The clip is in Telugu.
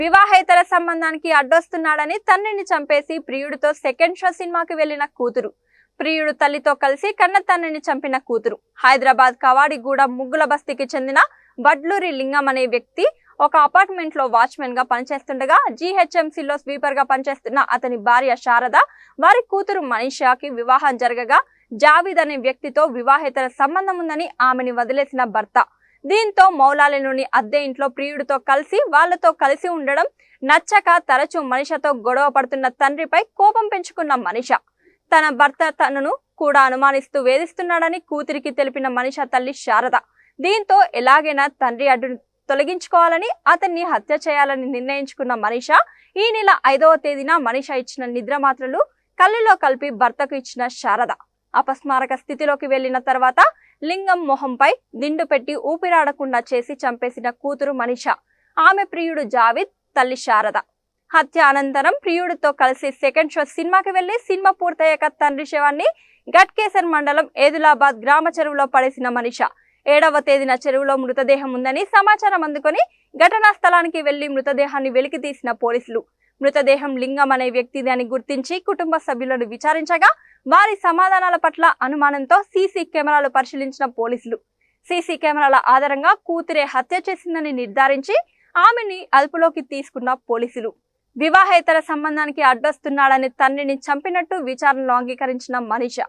వివాహేతర సంబంధానికి అడ్డొస్తున్నాడని తండ్రిని చంపేసి ప్రియుడితో సెకండ్ షో సినిమాకి వెళ్లిన కూతురు. ప్రియుడు తల్లితో కలిసి కన్న తండ్రిని చంపిన కూతురు. హైదరాబాద్ కవాడిగూడ ముగ్గుల బస్తీకి చెందిన వడ్లూరి లింగం అనే వ్యక్తి ఒక అపార్ట్మెంట్ లో వాచ్మెన్ గా పనిచేస్తుండగా జీహెచ్ఎంసీలో స్వీపర్ గా పనిచేస్తున్న అతని భార్య శారద, వారి కూతురు మనీషాకి వివాహం జరగగా జావీద్ అనే వ్యక్తితో వివాహేతర సంబంధం ఉందని ఆమెని వదిలేసిన భర్త. దీంతో మౌలాలిలోని అద్దె ఇంట్లో ప్రియుడితో వాళ్లతో కలిసి ఉండడం నచ్చక తరచూ మనీషాతో గొడవ పడుతున్న తండ్రిపై కోపం పెంచుకున్న మనీషా తన భర్త తనను కూడా అనుమానిస్తూ వేధిస్తున్నాడని కూతురికి తెలిపిన మనీషా తల్లి శారద. దీంతో ఎలాగైనా తండ్రి అడ్డును తొలగించుకోవాలని అతన్ని హత్య చేయాలని నిర్ణయించుకున్న మనీషా ఈ నెల 5వ తేదీన మనీషా ఇచ్చిన నిద్ర మాత్రలు కళ్ళలో కలిపి భర్తకు ఇచ్చిన శారద అపస్మారక స్థితిలోకి వెళ్లిన తర్వాత లింగం మొహంపై దిండు పెట్టి ఊపిరాడకుండా చేసి చంపేసిన కూతురు మనీషా, ఆమె ప్రియుడు జావీద్, తల్లి శారద. హత్య అనంతరం ప్రియుడితో కలిసి సెకండ్ షో సినిమాకి వెళ్లి సినిమా పూర్తయ్యాక తండ్రి శవాన్ని గట్కేసర్ మండలం ఏదులాబాద్ గ్రామ చెరువులో పడేసిన మనీషా 7వ తేదీన చెరువులో మృతదేహం ఉందని సమాచారం అందుకొని ఘటనా స్థలానికి వెళ్లి మృతదేహాన్ని వెలికి తీసిన పోలీసులు మృతదేహం లింగం అనే వ్యక్తిది అని గుర్తించి కుటుంబ సభ్యులను విచారించగా వారి సమాధానాల పట్ల అనుమానంతో సీసీ కెమెరాలు పరిశీలించిన పోలీసులు సీసీ కెమెరాల ఆధారంగా కూతురే హత్య చేసిందని నిర్ధారించి ఆమెని అదుపులోకి తీసుకున్న పోలీసులు వివాహేతర సంబంధానికి అడ్డొస్తున్నాడని తండ్రిని చంపినట్టు విచారణలో అంగీకరించిన మనీషా.